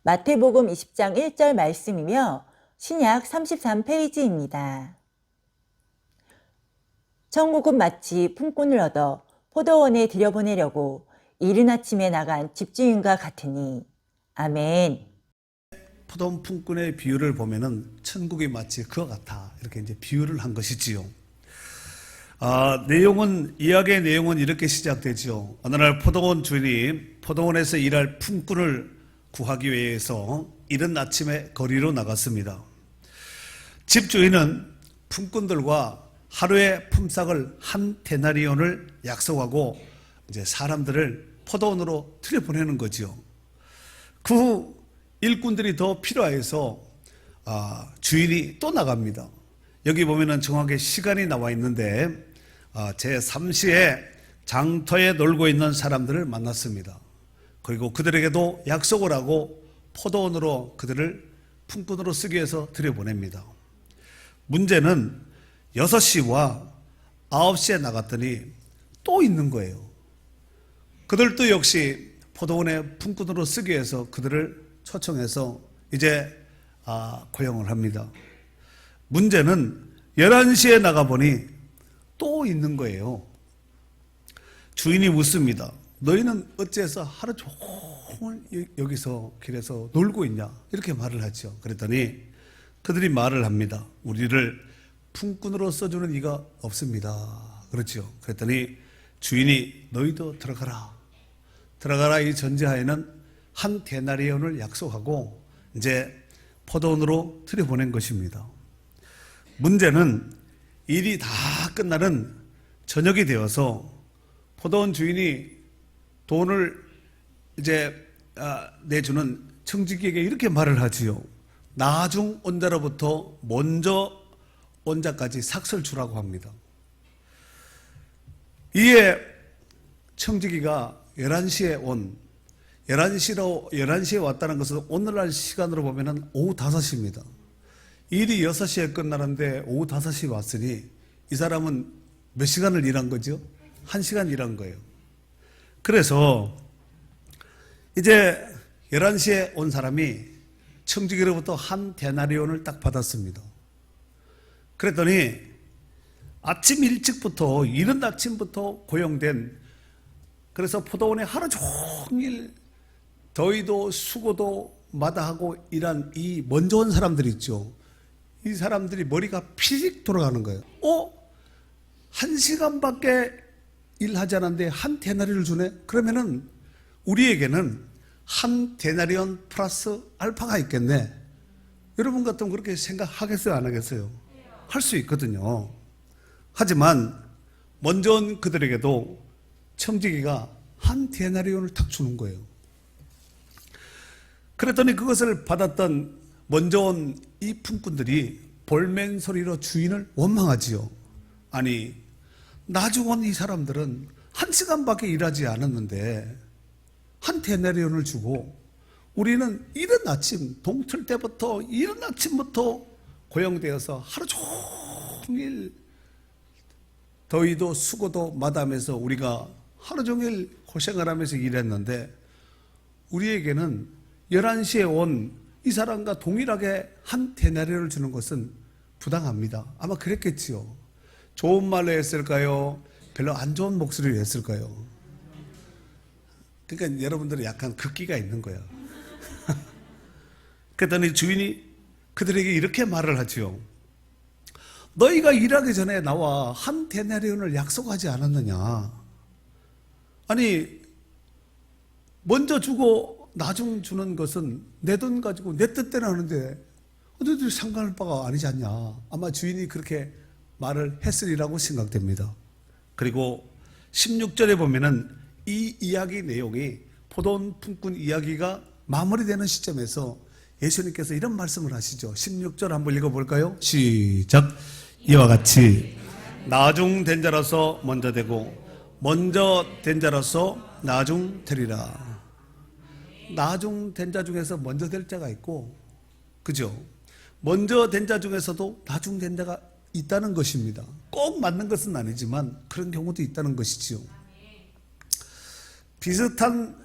마태복음 20장 1절 말씀이며 신약 33페이지입니다. 천국은 마치 품꾼을 얻어 포도원에 들여보내려고 이른 아침에 나간 집주인과 같으니. 아멘. 포도원 품꾼의 비유를 보면은 천국이 마치 그와 같아, 이렇게 이제 비유를 한 것이지요. 이야기의 내용은 이렇게 시작되지요. 어느 날 포도원 주인이 포도원에서 일할 품꾼을 구하기 위해서 이른 아침에 거리로 나갔습니다. 집주인은 품꾼들과 하루의 품삯을 한 데나리온을 약속하고 이제 사람들을 포도원으로 들여보내는 거죠. 그 후 일꾼들이 더 필요해서 주인이 또 나갑니다. 여기 보면은 정확하게 시간이 나와 있는데 제3시에 장터에 놀고 있는 사람들을 만났습니다. 그리고 그들에게도 약속을 하고 포도원으로 그들을 품꾼으로 쓰기 위해서 들여보냅니다. 문제는 6시와 9시에 나갔더니 또 있는 거예요. 그들도 역시 포도원에 품꾼으로 쓰기 위해서 그들을 초청해서 이제 고용을 합니다. 문제는 11시에 나가보니 또 있는 거예요. 주인이 묻습니다. 너희는 어째서 하루 종일 여기서 길에서 놀고 있냐? 이렇게 말을 하죠. 그랬더니 그들이 말을 합니다. 우리를 품꾼으로 써주는 이가 없습니다. 그렇죠. 그랬더니 주인이 너희도 들어가라 이 전제하에는 한 데나리온을 약속하고 이제 포도원으로 들여보낸 것입니다. 문제는 일이 다 끝나는 저녁이 되어서 포도원 주인이 돈을 이제 내주는 청지기에게 이렇게 말을 하지요. 나중 온 자로부터 먼저 온 자까지 삭설 주라고 합니다. 이에 청지기가 11시에 왔다는 것은 오늘날 시간으로 보면 오후 5시입니다. 일이 6시에 끝나는데 오후 5시에 왔으니 이 사람은 몇 시간을 일한 거죠? 1시간 일한 거예요. 그래서 이제 11시에 온 사람이 청지기로부터 한 데나리온을 딱 받았습니다. 그랬더니 아침 일찍부터, 이른 아침부터 고용된, 그래서 포도원에 하루 종일 더위도 수고도 마다하고 일한 이 먼저 온 사람들 있죠. 이 사람들이 머리가 피식 돌아가는 거예요. 1시간밖에 일하지 않았는데 한 데나리온을 주네? 그러면은 우리에게는 한 데나리온 플러스 알파가 있겠네. 여러분 같으면 그렇게 생각하겠어요, 안 하겠어요? 할 수 있거든요. 하지만 먼저 온 그들에게도 청지기가 한 데나리온을 탁 주는 거예요. 그랬더니 그것을 받았던 먼저 온 이 품꾼들이 볼멘 소리로 주인을 원망하지요. 아니, 나중 온 이 사람들은 1시간밖에 일하지 않았는데 한 데나리온을 주고 우리는 이른 아침, 동틀 때부터 이른 아침부터 고용되어서 하루 종일 더위도 수고도 마다하면서 우리가 하루 종일 고생을 하면서 일했는데 우리에게는 11시에 온 이 사람과 동일하게 한 데나리온을 주는 것은 부당합니다. 아마 그랬겠지요. 좋은 말로 했을까요? 별로 안 좋은 목소리로 했을까요? 그러니까 여러분들은 약간 극기가 있는 거예요. 그랬더니 주인이 그들에게 이렇게 말을 하지요. 너희가 일하기 전에 나와 한 데나리온을 약속하지 않았느냐? 아니, 먼저 주고 나중 주는 것은 내 돈 가지고 내 뜻대로 하는데 너희들이 상관할 바가 아니지 않냐? 아마 주인이 그렇게 말을 했으리라고 생각됩니다. 그리고 16절에 보면은 이 이야기 내용이 포도원 품꾼 이야기가 마무리되는 시점에서 예수님께서 이런 말씀을 하시죠. 16절 한번 읽어볼까요? 시작. 이와 같이 나중 된 자라서 먼저 되고 먼저 된 자라서 나중 되리라. 나중 된 자 중에서 먼저 될 자가 있고, 그죠? 먼저 된 자 중에서도 나중 된 자가 있다는 것입니다. 꼭 맞는 것은 아니지만 그런 경우도 있다는 것이지요. 비슷한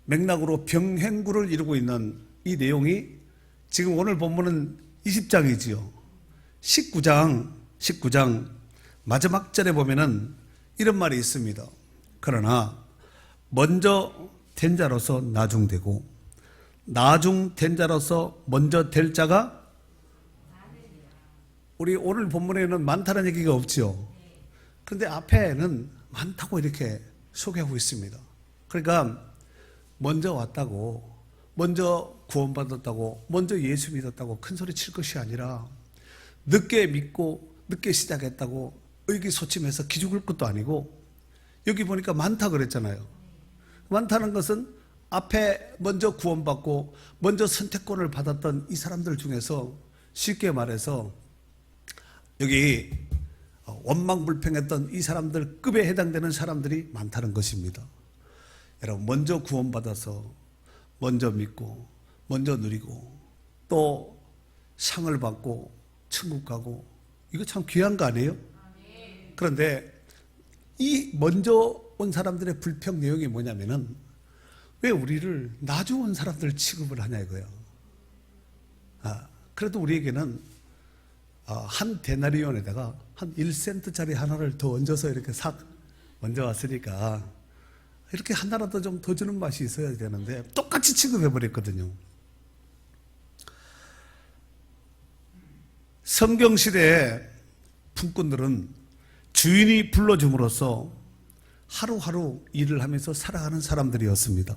맥락으로 병행구를 이루고 있는 이 내용이 지금 오늘 본문은 20장이지요. 19장 마지막 절에 보면은 이런 말이 있습니다. 그러나 먼저 된 자로서 나중되고 나중된 자로서 먼저 될 자가, 우리 오늘 본문에는 많다는 얘기가 없죠. 그런데 앞에는 많다고 이렇게 소개하고 있습니다. 그러니까 먼저 왔다고, 먼저 구원받았다고, 먼저 예수 믿었다고 큰 소리 칠 것이 아니라 늦게 믿고 늦게 시작했다고 의기소침해서 기죽을 것도 아니고, 여기 보니까 많다 그랬잖아요. 많다는 것은 앞에 먼저 구원받고 먼저 선택권을 받았던 이 사람들 중에서 쉽게 말해서 여기 원망불평했던 이 사람들 급에 해당되는 사람들이 많다는 것입니다. 여러분, 먼저 구원받아서 먼저 믿고 먼저 누리고 또 상을 받고 천국 가고, 이거 참 귀한 거 아니에요? 그런데 이 먼저 온 사람들의 불평 내용이 뭐냐면은 왜 우리를 나중 온 사람들 취급을 하냐 이거예요. 그래도 우리에게는 한 데나리온에다가 한 1센트짜리 하나를 더 얹어서 이렇게 싹 먼저 왔으니까 이렇게 하나라도 좀 더 주는 맛이 있어야 되는데 똑같이 취급해버렸거든요. 성경시대에 품꾼들은 주인이 불러줌으로써 하루하루 일을 하면서 살아가는 사람들이었습니다.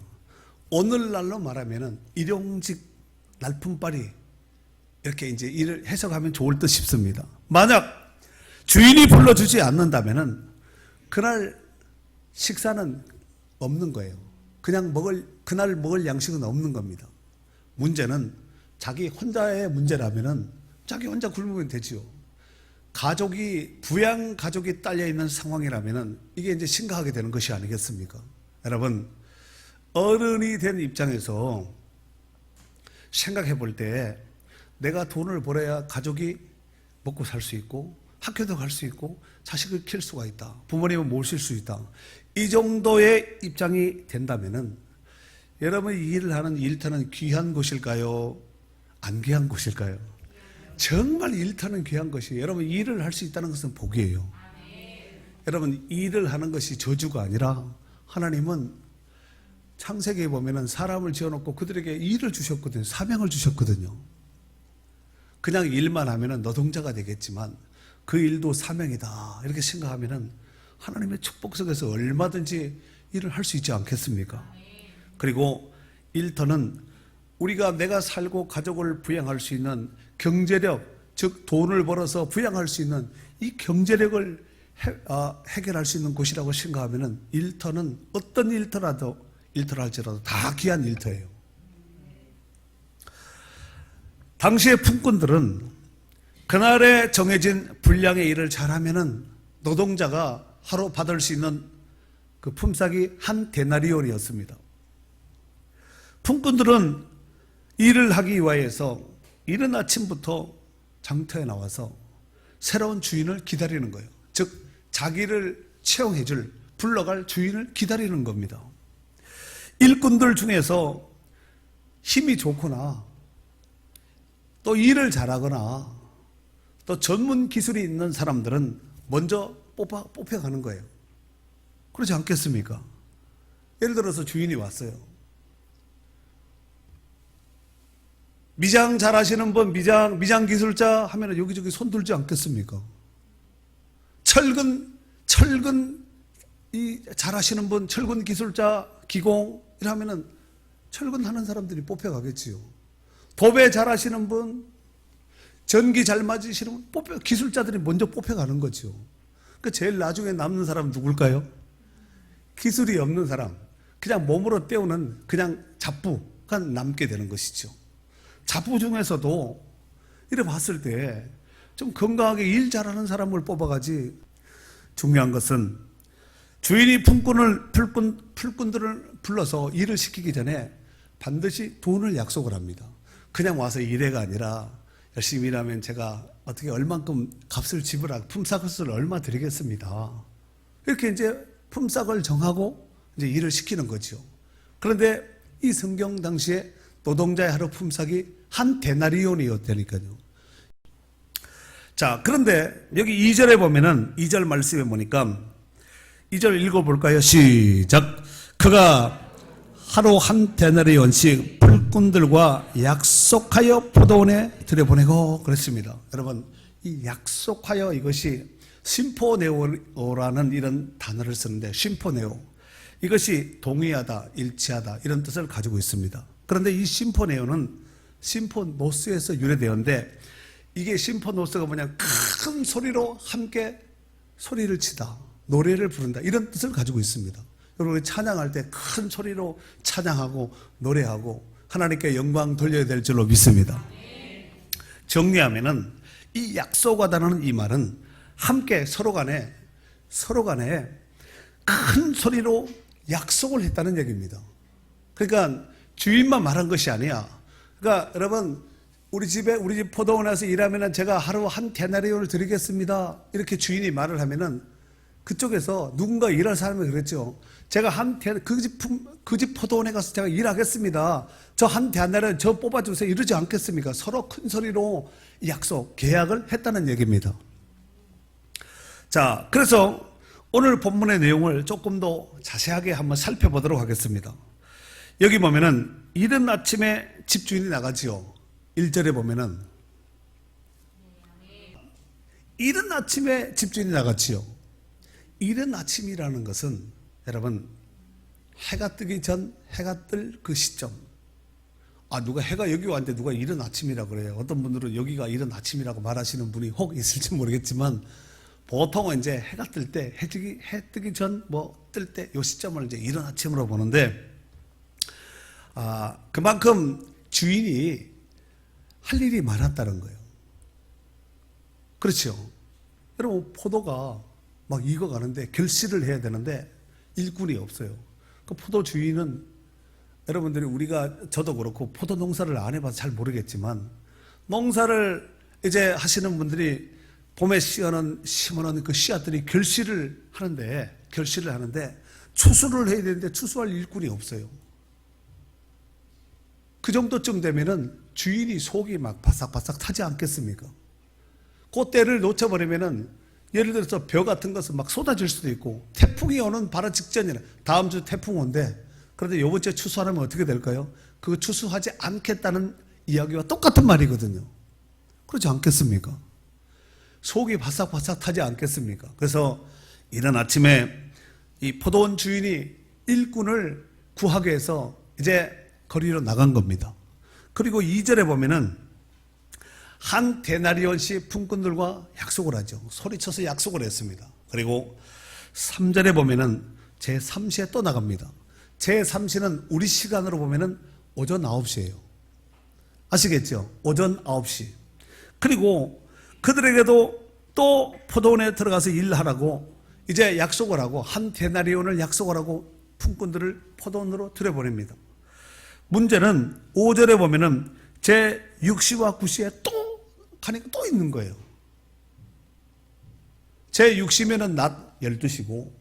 오늘날로 말하면은 일용직 날품빨이, 이렇게 이제 일을 해석하면 좋을 듯 싶습니다. 만약 주인이 불러주지 않는다면은 그날 식사는 없는 거예요. 그날 먹을 양식은 없는 겁니다. 문제는 자기 혼자의 문제라면은 자기 혼자 굶으면 되지요. 부양 가족이 딸려 있는 상황이라면은 이게 이제 심각하게 되는 것이 아니겠습니까? 여러분, 어른이 된 입장에서 생각해 볼 때 내가 돈을 벌어야 가족이 먹고 살 수 있고 학교도 갈 수 있고 자식을 키울 수가 있다. 부모님을 모실 수 있다. 이 정도의 입장이 된다면은 여러분이 일을 하는 일터는 귀한 곳일까요? 안 귀한 곳일까요? 정말 일터는 귀한 것이에요. 여러분, 일을 할 수 있다는 것은 복이에요. 여러분, 일을 하는 것이 저주가 아니라 하나님은 창세기에 보면은 사람을 지어놓고 그들에게 일을 주셨거든요. 사명을 주셨거든요. 그냥 일만 하면은 노동자가 되겠지만 그 일도 사명이다 이렇게 생각하면은 하나님의 축복 속에서 얼마든지 일을 할 수 있지 않겠습니까? 그리고 일터는 내가 살고 가족을 부양할 수 있는 경제력, 즉 돈을 벌어서 부양할 수 있는 이 경제력을 해결할 수 있는 곳이라고 생각하면은 일터는 어떤 일터랄지라도 다 귀한 일터예요. 당시의 품꾼들은 그날에 정해진 분량의 일을 잘하면은 노동자가 하루 받을 수 있는 그 품삯이 한 데나리온이었습니다. 품꾼들은 일을 하기 위해서 이른 아침부터 장터에 나와서 새로운 주인을 기다리는 거예요. 즉 자기를 채용해줄, 불러갈 주인을 기다리는 겁니다. 일꾼들 중에서 힘이 좋거나 또 일을 잘하거나 또 전문 기술이 있는 사람들은 먼저 뽑혀가는 거예요. 그렇지 않겠습니까? 예를 들어서 주인이 왔어요. 미장 잘하시는 분, 미장 기술자 하면 여기저기 손 들지 않겠습니까? 철근 잘하시는 분, 철근 기술자, 기공 이러면은 철근하는 사람들이 뽑혀가겠지요. 도배 잘하시는 분, 전기 잘 맞으시는 분, 기술자들이 먼저 뽑혀가는 거죠. 그 제일 나중에 남는 사람은 누굴까요? 기술이 없는 사람, 그냥 몸으로 때우는 그냥 잡부가 남게 되는 것이죠. 잡부 중에서도 이래 봤을 때 좀 건강하게 일 잘하는 사람을 뽑아가지. 중요한 것은 주인이 품꾼들을 불러서 일을 시키기 전에 반드시 돈을 약속을 합니다. 그냥 와서 일해가 아니라 열심히 일하면 제가 어떻게 얼만큼 값을 지불하고 품삯을 얼마 드리겠습니다. 이렇게 이제 품삯을 정하고 이제 일을 시키는 거죠. 그런데 이 성경 당시에 노동자의 하루 품삯이 한 데나리온이었다니까요. 자, 그런데 여기 2절에 보면은 2절 말씀에 보니까 2절 읽어볼까요? 시작. 그가 하루 한 데나리온씩 풀꾼들과 약속하여 포도원에 들여보내고 그랬습니다. 여러분, 이 약속하여 이것이 심포네오라는 이런 단어를 쓰는데, 심포네오, 이것이 동의하다, 일치하다 이런 뜻을 가지고 있습니다. 그런데 이 심포네오는 심포노스에서 유래되었는데, 이게 심포노스가 뭐냐, 큰 소리로 함께 소리를 치다, 노래를 부른다, 이런 뜻을 가지고 있습니다. 여러분, 찬양할 때 큰 소리로 찬양하고 노래하고 하나님께 영광 돌려야 될 줄로 믿습니다. 정리하면은 이 약속하다는 이 말은 함께 서로 간에 큰 소리로 약속을 했다는 얘기입니다. 그러니까 주인만 말한 것이 아니야. 그러니까 여러분, 우리 집 포도원에서 일하면은 제가 하루 한 데나리온을 드리겠습니다, 이렇게 주인이 말을 하면은 그쪽에서 누군가 일할 사람이 그랬죠. 제가 그 집 포도원에 가서 제가 일하겠습니다, 저 한 데나리온 저 뽑아주세요, 이러지 않겠습니까? 서로 큰 소리로 약속, 계약을 했다는 얘기입니다. 자, 그래서 오늘 본문의 내용을 조금 더 자세하게 한번 살펴보도록 하겠습니다. 여기 보면은 이른 아침에 집주인이 나가지요. 1절에 보면은 이른 아침에 집주인이 나갔지요. 이른 아침이라는 것은 여러분, 해가 뜨기 전, 해가 뜰 그 시점. 누가 해가 여기 왔는데 누가 이른 아침이라고 그래요. 어떤 분들은 여기가 이른 아침이라고 말하시는 분이 혹 있을지 모르겠지만, 보통은 이제 해가 뜰 때, 해 뜨기 전, 뜰 때, 요 시점을 이제 이른 아침으로 보는데, 그만큼 주인이 할 일이 많았다는 거예요. 그렇죠. 여러분, 포도가 막 익어가는데 결실을 해야 되는데 일꾼이 없어요. 그 포도 주인은, 여러분들이 저도 그렇고 포도 농사를 안 해봐서 잘 모르겠지만, 농사를 이제 하시는 분들이 봄에 심어놓은 그 씨앗들이 결실을 하는데 추수를 해야 되는데 추수할 일꾼이 없어요. 그 정도쯤 되면은 주인이 속이 막 바싹바싹 타지 않겠습니까? 그 때를 놓쳐버리면은, 예를 들어서 벼 같은 것은 막 쏟아질 수도 있고, 태풍이 오는 바로 직전이라, 다음 주 태풍 온대. 그런데 요번 주에 추수하면 어떻게 될까요? 그거 추수하지 않겠다는 이야기와 똑같은 말이거든요. 그렇지 않겠습니까? 속이 바싹바싹 타지 않겠습니까? 그래서 이른 아침에 이 포도원 주인이 일꾼을 구하기 위해서 이제 거리로 나간 겁니다. 그리고 2절에 보면은 한 데나리온씩 품꾼들과 약속을 하죠. 소리쳐서 약속을 했습니다. 그리고 3절에 보면은 제3시에 또 나갑니다. 제3시는 우리 시간으로 보면은 오전 9시예요. 아시겠죠? 오전 9시. 그리고 그들에게도 또 포도원에 들어가서 일하라고 이제 약속을 하고, 한 데나리온을 약속을 하고 품꾼들을 포도원으로 들여보냅니다. 문제는 5절에 보면은 제6시와 9시에 또 가니까 또 있는 거예요. 제6시면은 낮 12시고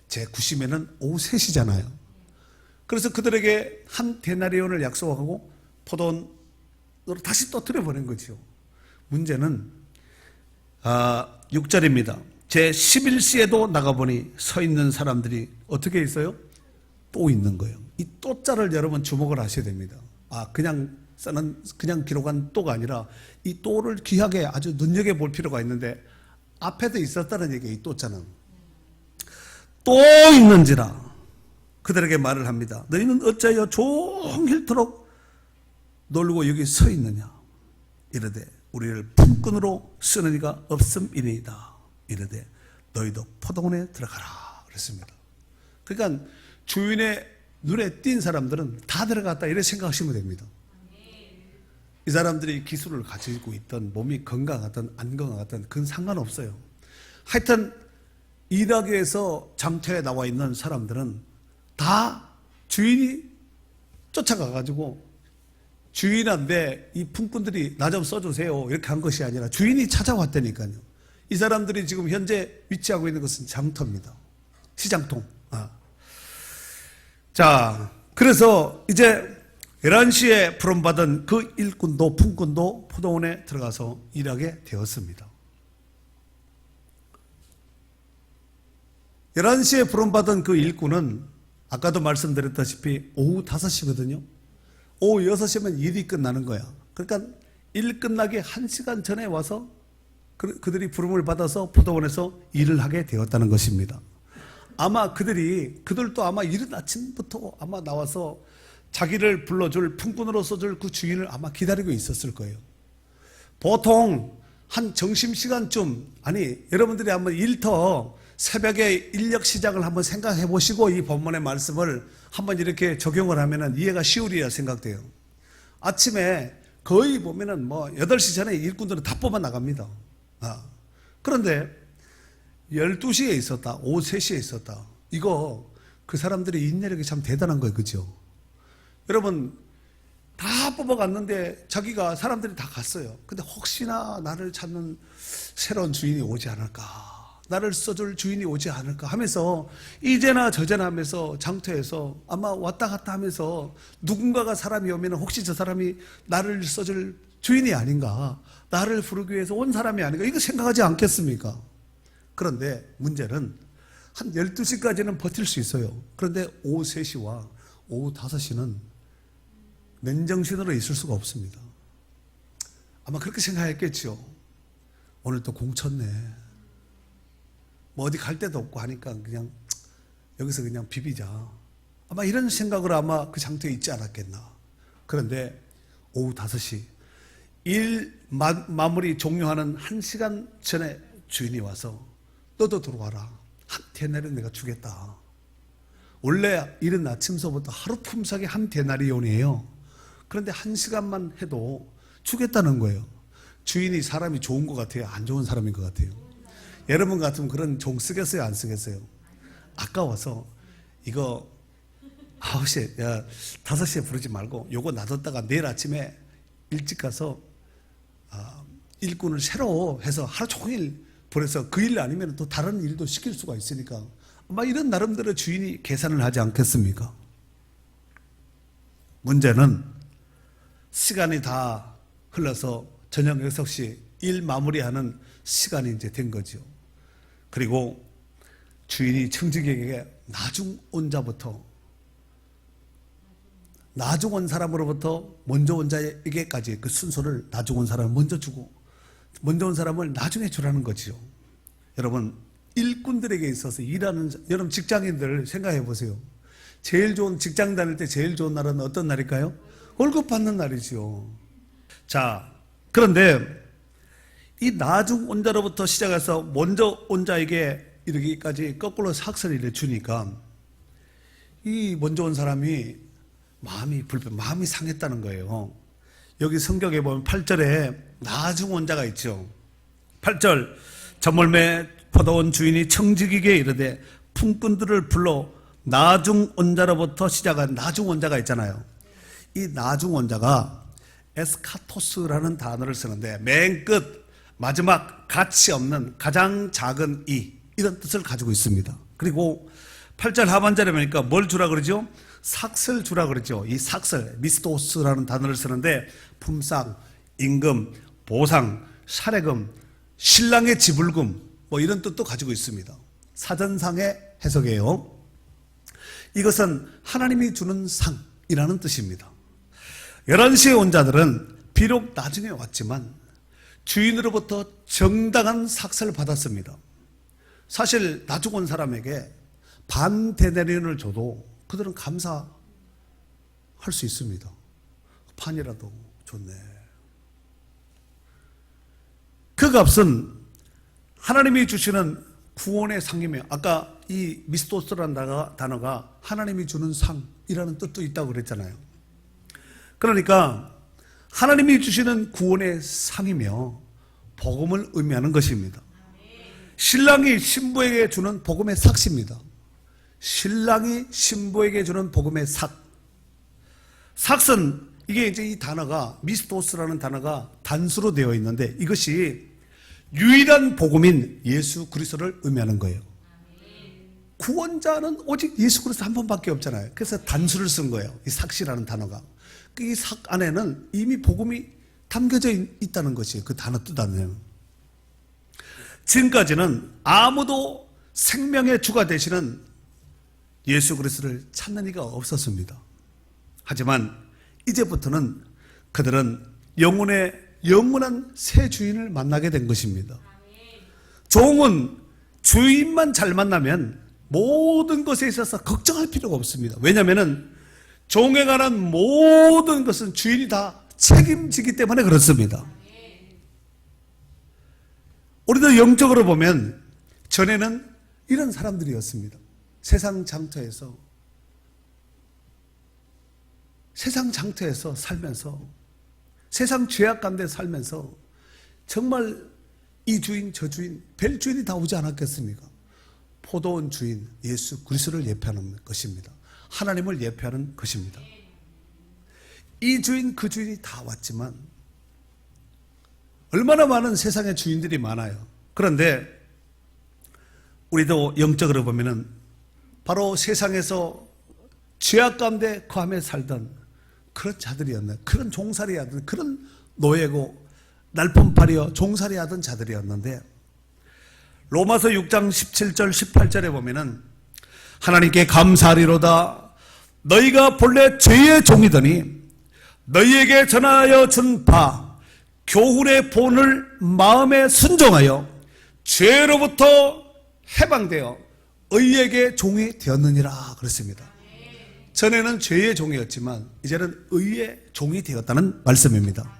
제9시면은 오후 3시잖아요. 그래서 그들에게 한 데나리온을 약속하고 포도원으로 다시 또 들여보낸 거죠. 문제는 6절입니다. 제11시에도 나가보니 서 있는 사람들이 어떻게 있어요? 또 있는 거예요. 이 또자를 여러분 주목을 하셔야 됩니다. 그냥 기록한 또가 아니라 이 또를 귀하게 아주 눈여겨볼 필요가 있는데, 앞에도 있었다는 얘기예요. 이 또자는 또 있는지라 그들에게 말을 합니다. 너희는 어찌하여 종일토록 놀고 여기 서 있느냐? 이르되 우리를 품꾼으로 쓰는 이가 없음이니이다. 이르되 너희도 포도원에 들어가라 그랬습니다. 그러니까 주인의 눈에 띈 사람들은 다 들어갔다, 이렇게 생각하시면 됩니다. 이 사람들이 기술을 가지고 있던, 몸이 건강하든 안 건강하든 그건 상관없어요. 하여튼 일하기 위해서 장터에 나와 있는 사람들은 다 주인이 쫓아가가지고, 주인한테 이 품꾼들이 나 좀 써주세요 이렇게 한 것이 아니라 주인이 찾아왔다니까요. 이 사람들이 지금 현재 위치하고 있는 것은 장터입니다. 시장통. 자, 그래서 이제 11시에 부름받은 그 일꾼도 품꾼도 포도원에 들어가서 일하게 되었습니다. 11시에 부름받은 그 일꾼은 아까도 말씀드렸다시피 오후 5시거든요. 오후 6시면 일이 끝나는 거야. 그러니까 일 끝나기 1시간 전에 와서 그들이 부름을 받아서 포도원에서 일을 하게 되었다는 것입니다. 아마 그들도 아마 이른 아침부터 아마 나와서 자기를 불러줄 품꾼으로 써줄 그 주인을 아마 기다리고 있었을 거예요. 보통 한 점심시간쯤, 여러분들이 한번 일터 새벽에 인력 시작을 한번 생각해 보시고 이 본문의 말씀을 한번 이렇게 적용을 하면은 이해가 쉬우리라 생각돼요. 아침에 거의 보면은 8시 전에 일꾼들은 다 뽑아 나갑니다. 그런데 12시에 있었다, 오후 3시에 있었다. 이거 그 사람들의 인내력이 참 대단한 거예요. 그죠? 여러분, 다 뽑아갔는데 사람들이 다 갔어요. 근데 혹시나 나를 찾는 새로운 주인이 오지 않을까, 나를 써줄 주인이 오지 않을까 하면서 이제나 저제나 하면서 장터에서 아마 왔다 갔다 하면서 누군가가 사람이 오면 혹시 저 사람이 나를 써줄 주인이 아닌가, 나를 부르기 위해서 온 사람이 아닌가, 이거 생각하지 않겠습니까? 그런데 문제는 한 12시까지는 버틸 수 있어요. 그런데 오후 3시와 오후 5시는 맨정신으로 있을 수가 없습니다. 아마 그렇게 생각했겠죠. 오늘 또 공쳤네. 어디 갈 데도 없고 하니까 그냥 여기서 그냥 비비자. 아마 이런 생각으로 아마 그 장터에 있지 않았겠나. 그런데 오후 5시 일 마무리 종료하는 1시간 전에 주인이 와서 너도 들어와라. 한 데나리온 내가 주겠다. 원래 이른 아침서부터 하루 품삯이 한 데나리온이에요. 그런데 1시간만 해도 주겠다는 거예요. 주인이 사람이 좋은 것 같아요? 안 좋은 사람인 것 같아요? 여러분 같으면 그런 종 쓰겠어요? 안 쓰겠어요? 아까워서 이거 9시에, 5시에 부르지 말고 요거 놔뒀다가 내일 아침에 일찍 가서 일꾼을 새로 해서 하루 종일 보내서 그 일 아니면 또 다른 일도 시킬 수가 있으니까 아마 이런 나름대로 주인이 계산을 하지 않겠습니까? 문제는 시간이 다 흘러서 저녁 6시 일 마무리하는 시간이 이제 된 거죠. 그리고 주인이 청지기에게 나중 온 사람으로부터 먼저 온 자에게까지 그 순서를 나중 온 사람을 먼저 주고 먼저 온 사람을 나중에 주라는 거죠. 여러분, 일꾼들에게 있어서 여러분 직장인들 생각해 보세요. 제일 좋은 직장 다닐 때 제일 좋은 날은 어떤 날일까요? 월급 받는 날이죠. 자, 그런데 이 나중 온 자로부터 시작해서 먼저 온 자에게 이르기까지 거꾸로 삭설을 주니까 이 먼저 온 사람이 마음이 상했다는 거예요. 여기 성경에 보면 8절에 나중 온 자가 있죠. 8절, 저물매 포도원 주인이 청지기에게 이르되 품꾼들을 불러 나중 온 자로부터 시작한 나중 온 자가 있잖아요. 이 나중 온 자가 에스카토스라는 단어를 쓰는데 맨 끝, 마지막, 가치 없는, 가장 작은 이런 뜻을 가지고 있습니다. 그리고 8절 하반절에 보니까 뭘 주라 그러죠? 삭슬 주라 그러죠. 이 삭슬, 미스토스라는 단어를 쓰는데 품삯, 임금, 보상, 사례금, 신랑의 지불금 이런 뜻도 가지고 있습니다. 사전상의 해석이에요. 이것은 하나님이 주는 상이라는 뜻입니다. 11시에 온 자들은 비록 나중에 왔지만 주인으로부터 정당한 삭슬을 받았습니다. 사실 나중 온 사람에게 반 데나리온을 줘도 그들은 감사할 수 있습니다. 반이라도 좋네. 그 값은 하나님이 주시는 구원의 상이며, 아까 이 미스토스라는 단어가 하나님이 주는 상이라는 뜻도 있다고 그랬잖아요. 그러니까 하나님이 주시는 구원의 상이며 복음을 의미하는 것입니다. 신랑이 신부에게 주는 복음의 삭입니다. 신랑이 신부에게 주는 복음의 삭. 삭은 이게 이제 이 단어가 미스토스라는 단어가 단수로 되어 있는데 이것이 유일한 복음인 예수 그리스도를 의미하는 거예요. 구원자는 오직 예수 그리스도 한 번밖에 없잖아요. 그래서 단수를 쓴 거예요. 이 삭시라는 단어가. 이 삭 안에는 이미 복음이 담겨져 있다는 것이에요. 그 단어 뜻 안에는. 지금까지는 아무도 생명의 주가 되시는 예수 그리스도를 찾는 이가 없었습니다. 하지만 이제부터는 그들은 영혼의 영원한 새 주인을 만나게 된 것입니다. 종은 주인만 잘 만나면 모든 것에 있어서 걱정할 필요가 없습니다. 왜냐하면 종에 관한 모든 것은 주인이 다 책임지기 때문에 그렇습니다. 우리도 영적으로 보면 전에는 이런 사람들이었습니다. 세상 장터에서 살면서 세상 죄악 가운데 살면서 정말 이 주인 저 주인 별 주인이 다 오지 않았겠습니까? 포도원 주인 예수 그리스도를 예표하는 것입니다. 하나님을 예표하는 것입니다. 이 주인 그 주인이 다 왔지만 얼마나 많은 세상의 주인들이 많아요. 그런데 우리도 영적으로 보면은 바로 세상에서 죄악 가운데 거하며 살던 그런 자들이었나요? 그런 종살이 하던 그런 노예고 날품팔이여 종살이 하던 자들이었는데 로마서 6장 17절 18절에 보면은 하나님께 감사하리로다 너희가 본래 죄의 종이더니 너희에게 전하여 준 바 교훈의 본을 마음에 순종하여 죄로부터 해방되어 의에게 종이 되었느니라 그랬습니다. 전에는 죄의 종이었지만 이제는 의의 종이 되었다는 말씀입니다.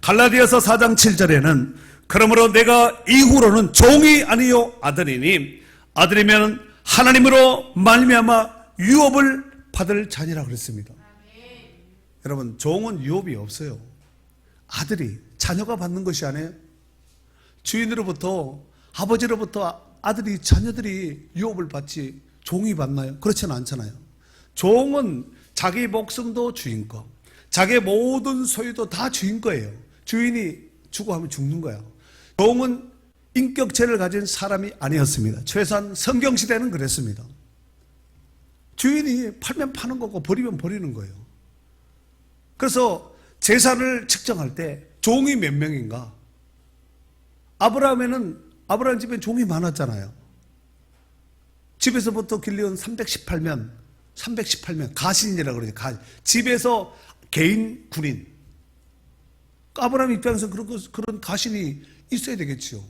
갈라디아서 4장 7절에는 그러므로 내가 이후로는 종이 아니요 아들이니 아들이면 하나님으로 말미암아 유업을 받을 자니라 그랬습니다. 여러분 종은 유업이 없어요. 아들이 자녀가 받는 것이 아니에요. 주인으로부터 아버지로부터 아들이 자녀들이 유업을 받지 종이 받나요? 그렇지는 않잖아요. 종은 자기 목숨도 주인 거, 자기 모든 소유도 다 주인 거예요. 주인이 주고 하면 죽는 거야. 종은 인격체를 가진 사람이 아니었습니다. 최소한 성경시대는 그랬습니다. 주인이 팔면 파는 거고 버리면 버리는 거예요. 그래서 재산을 측정할 때 종이 몇 명인가? 아브라함 집에 종이 많았잖아요. 집에서부터 길러온 318명 가신이라고 그러죠. 집에서 개인 군인. 아브라함 입장에서 그런 가신이 있어야 되겠지요.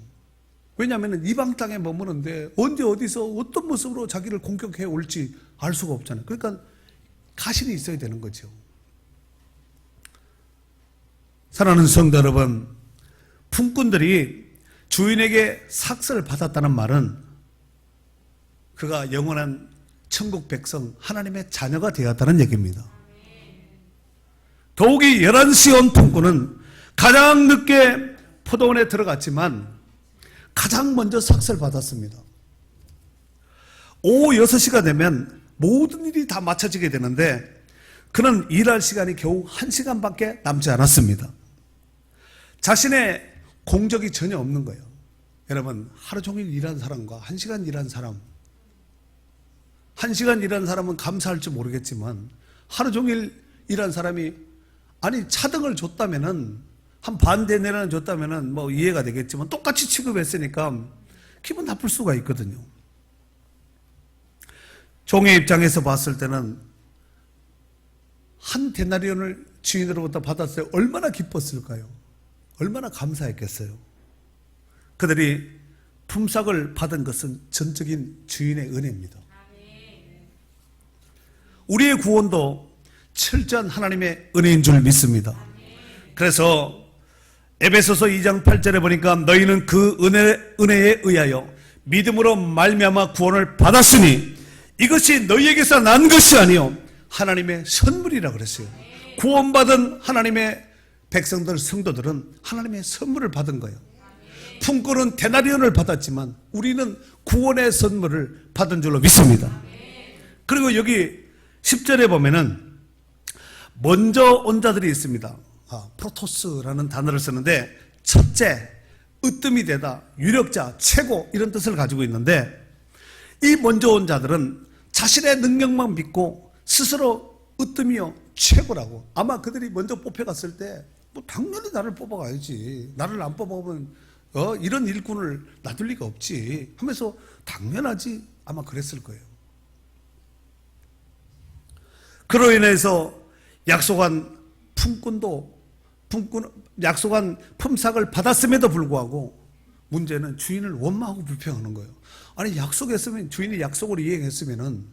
왜냐하면 이방 땅에 머무는데 언제 어디서 어떤 모습으로 자기를 공격해 올지 알 수가 없잖아요. 그러니까 가신이 있어야 되는 거죠. 사랑하는 성도 여러분, 품꾼들이 주인에게 삭슬을 받았다는 말은 그가 영원한 천국 백성 하나님의 자녀가 되었다는 얘기입니다. 더욱이 11시 온 품꾼은 가장 늦게 포도원에 들어갔지만 가장 먼저 삭슬을 받았습니다. 오후 6시가 되면 모든 일이 다 맞춰지게 되는데 그는 일할 시간이 겨우 1시간밖에 남지 않았습니다. 자신의 공적이 전혀 없는 거예요. 여러분 하루 종일 일한 사람과 1시간 일한 사람, 1시간 일한 사람은 감사할지 모르겠지만 하루 종일 일한 사람이 아니 차등을 줬다면은 한 반 대내라는 줬다면은 뭐 이해가 되겠지만 똑같이 취급했으니까 기분 나쁠 수가 있거든요. 종의 입장에서 봤을 때는 한 데나리온을 주인으로부터 받았을 때 얼마나 기뻤을까요? 얼마나 감사했겠어요? 그들이 품삯을 받은 것은 전적인 주인의 은혜입니다. 우리의 구원도 철저한 하나님의 은혜인 줄 믿습니다. 그래서 에베소서 2장 8절에 보니까 너희는 그 은혜에 의하여 믿음으로 말미암아 구원을 받았으니 이것이 너희에게서 난 것이 아니요 하나님의 선물이라 그랬어요. 구원받은 하나님의 백성들 성도들은 하나님의 선물을 받은 거예요. 품꾼은 데나리온을 받았지만 우리는 구원의 선물을 받은 줄로 믿습니다. 그리고 여기 10절에 보면은 먼저 온 자들이 있습니다. 프로토스라는 단어를 쓰는데 첫째, 으뜸이 되다, 유력자, 최고 이런 뜻을 가지고 있는데 이 먼저 온 자들은 자신의 능력만 믿고 스스로 으뜸이요 최고라고. 아마 그들이 먼저 뽑혀갔을 때 뭐 당연히 나를 뽑아가야지, 나를 안 뽑아보면 이런 일꾼을 놔둘 리가 없지 하면서 당연하지 아마 그랬을 거예요. 그로 인해서 약속한 약속한 품삯을 받았음에도 불구하고 문제는 주인을 원망하고 불평하는 거예요. 아니, 약속했으면, 주인이 약속을 이행했으면은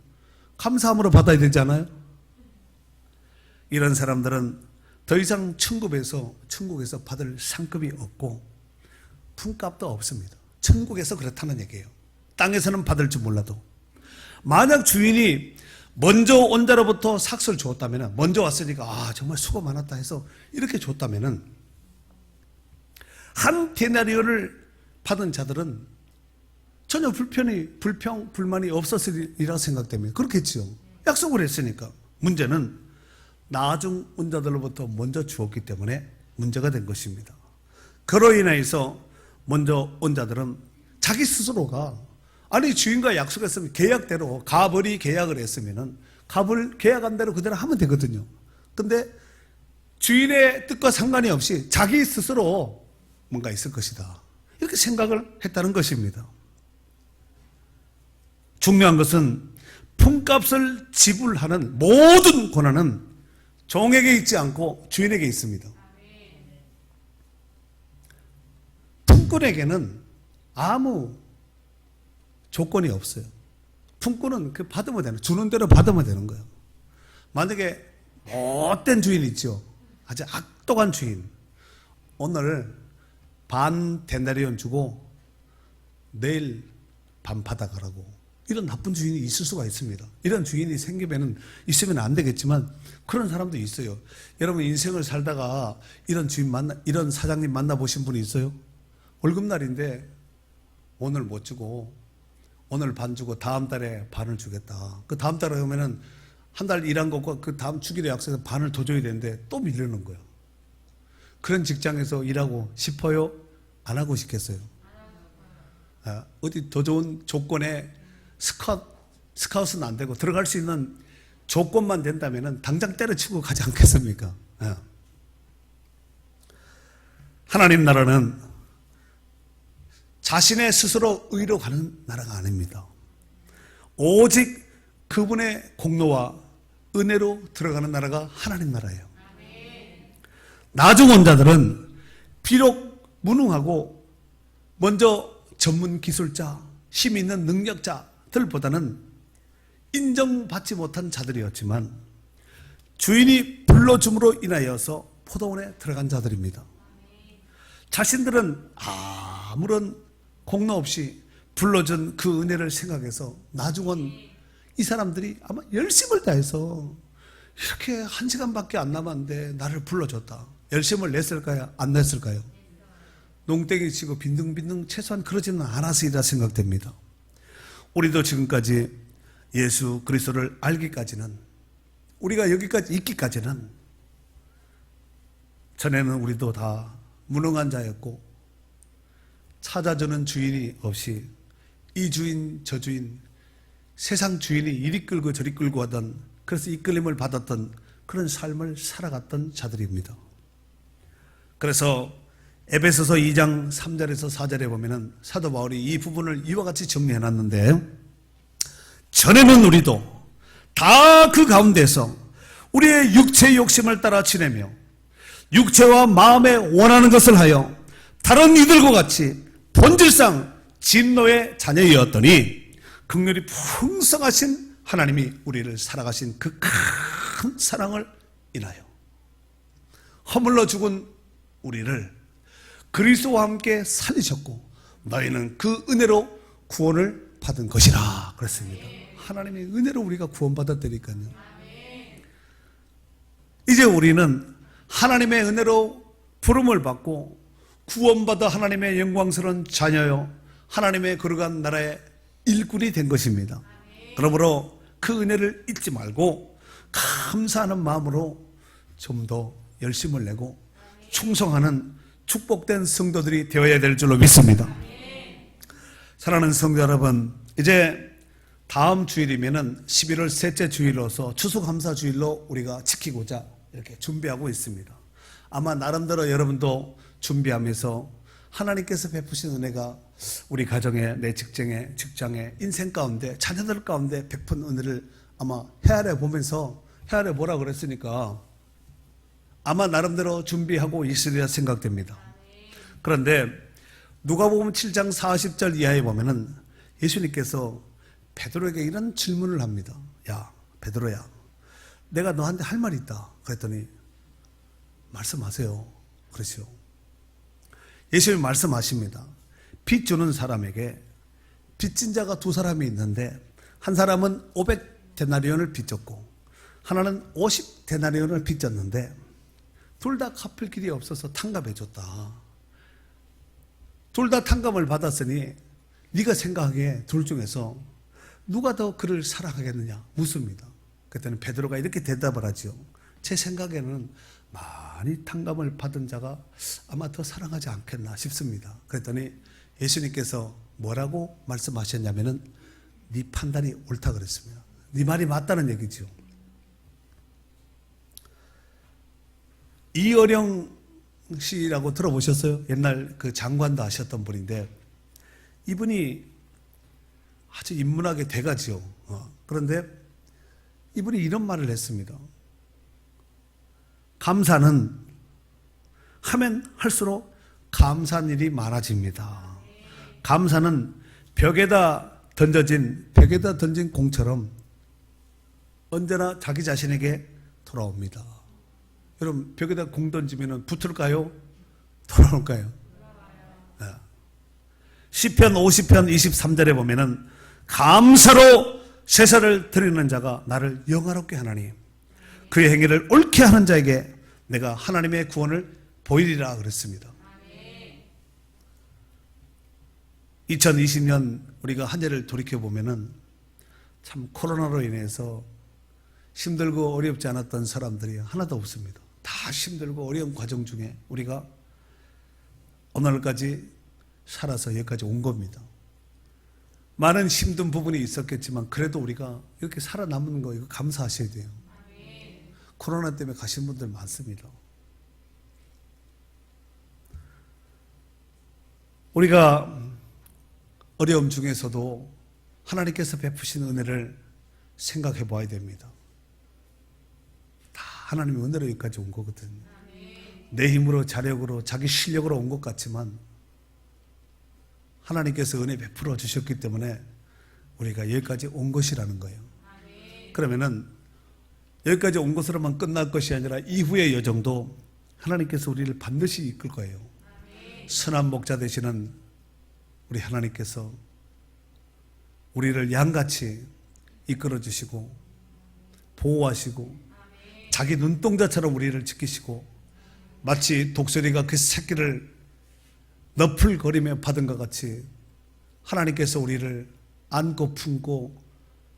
감사함으로 받아야 되잖아요. 이런 사람들은 더 이상 천국에서 받을 상급이 없고 품값도 없습니다. 천국에서 그렇다는 얘기예요. 땅에서는 받을지 몰라도. 만약 주인이 먼저 온 자로부터 삭스를 주었다면, 먼저 왔으니까 정말 수고 많았다 해서 이렇게 줬다면, 한 데나리온을 받은 자들은 전혀 불만이 없었으리라 생각됩니다. 그렇겠죠. 약속을 했으니까. 문제는 나중 온 자들로부터 먼저 주었기 때문에 문제가 된 것입니다. 그로 인해서 먼저 온 자들은 자기 스스로가, 아니, 주인과 약속했으면 계약대로 갑을이 계약을 했으면은 갑을 계약한 대로 그대로 하면 되거든요. 근데 주인의 뜻과 상관이 없이 자기 스스로 뭔가 있을 것이다, 이렇게 생각을 했다는 것입니다. 중요한 것은 품값을 지불하는 모든 권한은 종에게 있지 않고 주인에게 있습니다. 품꾼에게는 아무 조건이 없어요. 품꾼은 받으면 되는, 주는 대로 받으면 되는 거예요. 만약에 못된 주인 있죠, 아주 악독한 주인, 오늘 반 데나리온 주고 내일 반 받아가라고, 이런 나쁜 주인이 있을 수가 있습니다. 이런 주인이 있으면 안 되겠지만 그런 사람도 있어요. 여러분, 인생을 살다가 이런 사장님 만나보신 분이 있어요? 월급날인데 오늘 못 주고 오늘 반 주고 다음 달에 반을 주겠다. 그 다음 달에 오면은 한 달 일한 것과 그 다음 주기로 약속해서 반을 더 줘야 되는데 또 밀려는 거예요. 그런 직장에서 일하고 싶어요? 안 하고 싶겠어요? 어디 더 좋은 조건에 스카웃은 안 되고 들어갈 수 있는 조건만 된다면 당장 때려치고 가지 않겠습니까? 하나님 나라는 자신의 스스로 의로 가는 나라가 아닙니다. 오직 그분의 공로와 은혜로 들어가는 나라가 하나님 나라예요. 나중 온 자들은 비록 무능하고 먼저 전문 기술자, 힘 있는 능력자들보다는 인정받지 못한 자들이었지만 주인이 불러줌으로 인하여서 포도원에 들어간 자들입니다. 자신들은 아무런 공로 없이 불러준 그 은혜를 생각해서 나중은 이 사람들이 아마 열심을 다해서 이렇게 1시간밖에 안 남았는데 나를 불러줬다, 열심을 냈을까요? 안 냈을까요? 농땡이 치고 빈둥빈둥 최소한 그러지는 않았으리라 생각됩니다. 우리도 지금까지 예수 그리스도를 알기까지는, 우리가 여기까지 있기까지는, 전에는 우리도 다 무능한 자였고 찾아주는 주인이 없이 이 주인 저 주인, 세상 주인이 이리 끌고 저리 끌고 하던, 그래서 이끌림을 받았던 그런 삶을 살아갔던 자들입니다. 그래서 에베소서 2장 3절에서 4절에 보면은 사도 바울이 이 부분을 이와 같이 정리해놨는데, 전에는 우리도 다 그 가운데서 우리의 육체의 욕심을 따라 지내며 육체와 마음에 원하는 것을 하여 다른 이들과 같이 본질상 진노의 자녀이었더니 긍휼이 풍성하신 하나님이 우리를 사랑하신 그 큰 사랑을 인하여 허물러 죽은 우리를 그리스도와 함께 살리셨고 너희는 그 은혜로 구원을 받은 것이라 그랬습니다. 하나님의 은혜로 우리가 구원받았다니까요. 이제 우리는 하나님의 은혜로 부름을 받고 구원받아 하나님의 영광스러운 자녀요 하나님의 거룩한 나라의 일꾼이 된 것입니다. 그러므로 그 은혜를 잊지 말고 감사하는 마음으로 좀 더 열심을 내고 충성하는 축복된 성도들이 되어야 될 줄로 믿습니다. 사랑하는 성도 여러분, 이제 다음 주일이면은 11월 셋째 주일로서 추수감사 주일로 우리가 지키고자 이렇게 준비하고 있습니다. 아마 나름대로 여러분도 준비하면서 하나님께서 베푸신 은혜가 우리 가정에, 내 직장에, 인생 가운데, 자녀들 가운데 베푼 은혜를 아마 헤아려 보면서, 헤아려 보라 그랬으니까 아마 나름대로 준비하고 있으리라 생각됩니다. 그런데 누가복음 7장 40절 이하에 보면은 예수님께서 베드로에게 이런 질문을 합니다. 야, 베드로야, 내가 너한테 할 말이 있다. 그랬더니 말씀하세요. 그러시오. 예수님이 말씀하십니다. 빚 주는 사람에게 빚진 자가 두 사람이 있는데 한 사람은 500데나리온을 빚졌고 하나는 50데나리온을 빚졌는데 둘 다 갚을 길이 없어서 탕감해 줬다. 둘 다 탕감을 받았으니 네가 생각하기에 둘 중에서 누가 더 그를 사랑하겠느냐 묻습니다. 그때는 베드로가 이렇게 대답을 하죠. 제 생각에는 많이 탕감을 받은 자가 아마 더 사랑하지 않겠나 싶습니다. 그랬더니 예수님께서 뭐라고 말씀하셨냐면은 네 판단이 옳다 그랬습니다. 네 말이 맞다는 얘기죠. 이어령 씨라고 들어보셨어요? 옛날 그 장관도 하셨던 분인데 이분이 아주 인문학의 대가지요. 그런데 이분이 이런 말을 했습니다. 감사는 하면 할수록 감사한 일이 많아집니다. 감사는 벽에다 던진 공처럼 언제나 자기 자신에게 돌아옵니다. 여러분, 벽에다 공 던지면 붙을까요? 돌아올까요? 네. 시편 50편 23절에 보면은 감사로 제사를 드리는 자가 나를 영화롭게 하나니 그의 행위를 옳게 하는 자에게 내가 하나님의 구원을 보이리라 그랬습니다. 2020년 우리가 한 해를 돌이켜보면은 참 코로나로 인해서 힘들고 어렵지 않았던 사람들이 하나도 없습니다. 다 힘들고 어려운 과정 중에 우리가 오늘까지 살아서 여기까지 온 겁니다. 많은 힘든 부분이 있었겠지만 그래도 우리가 이렇게 살아남는 거 이거 감사하셔야 돼요. 코로나 때문에 가신 분들 많습니다. 우리가 어려움 중에서도 하나님께서 베푸신 은혜를 생각해 보아야 됩니다. 다 하나님의 은혜로 여기까지 온 거거든요. 내 힘으로, 자력으로, 자기 실력으로 온 것 같지만 하나님께서 은혜 베풀어 주셨기 때문에 우리가 여기까지 온 것이라는 거예요. 그러면은 여기까지 온 것으로만 끝날 것이 아니라 이후의 여정도 하나님께서 우리를 반드시 이끌 거예요. 선한 목자 되시는 우리 하나님께서 우리를 양같이 이끌어 주시고 보호하시고 자기 눈동자처럼 우리를 지키시고 마치 독수리가 그 새끼를 너풀거리며 받은 것 같이 하나님께서 우리를 안고 품고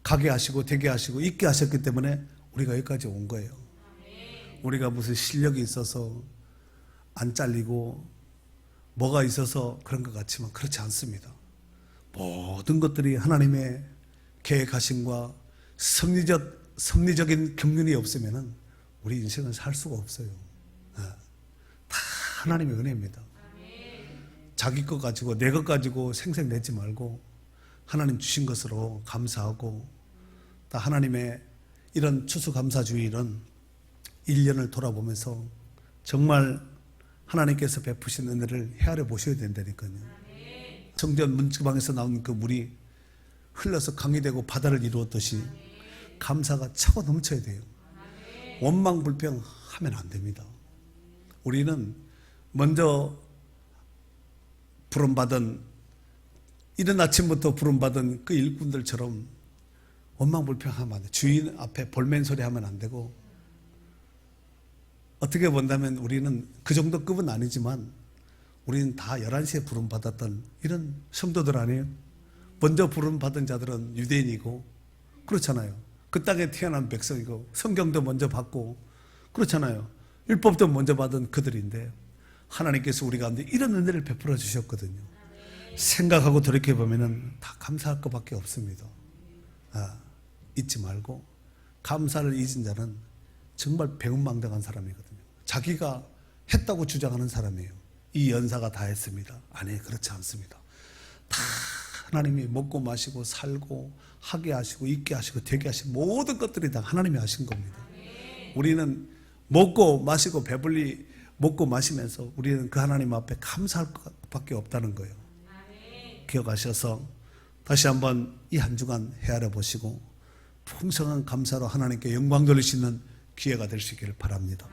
가게 하시고 되게 하시고 있게 하셨기 때문에 우리가 여기까지 온 거예요. 우리가 무슨 실력이 있어서 안 잘리고 뭐가 있어서 그런 것 같지만 그렇지 않습니다. 모든 것들이 하나님의 계획하심과 섭리적인 경륜이 없으면 우리 인생은 살 수가 없어요. 다 하나님의 은혜입니다. 자기 것 가지고 내 것 가지고 생색내지 말고 하나님 주신 것으로 감사하고 다 하나님의 이런 추수감사주일은 1년을 돌아보면서 정말 하나님께서 베푸신 은혜를 헤아려 보셔야 된다니까요. 성전 문지방에서 나온 그 물이 흘러서 강이 되고 바다를 이루었듯이 감사가 차고 넘쳐야 돼요. 원망불평하면 안 됩니다. 우리는 먼저 부름받은 이른 아침부터 부름받은 그 일꾼들처럼 원망불평하면 안 돼. 주인 앞에 볼멘소리 하면 안 되고 어떻게 본다면 우리는 그 정도 급은 아니지만 우리는 다 11시에 부름받았던 이런 성도들 아니에요? 먼저 부름받은 자들은 유대인이고 그렇잖아요. 그 땅에 태어난 백성이고 성경도 먼저 받고 그렇잖아요. 율법도 먼저 받은 그들인데 하나님께서 우리 가운데 이런 은혜를 베풀어 주셨거든요. 생각하고 돌이켜보면 다 감사할 것밖에 없습니다. 잊지 말고, 감사를 잊은 자는 정말 배은망덕한 사람이거든요. 자기가 했다고 주장하는 사람이에요. 이 연사가 다 했습니다. 아니, 그렇지 않습니다. 다 하나님이 먹고 마시고 살고 하게 하시고 있게 하시고 되게 하시고 모든 것들이 다 하나님이 하신 겁니다. 우리는 먹고 마시고 배불리 먹고 마시면서 우리는 그 하나님 앞에 감사할 것밖에 없다는 거예요. 기억하셔서 다시 한번 이 한 주간 헤아려 보시고 풍성한 감사로 하나님께 영광 돌릴 수 있는 기회가 될 수 있기를 바랍니다.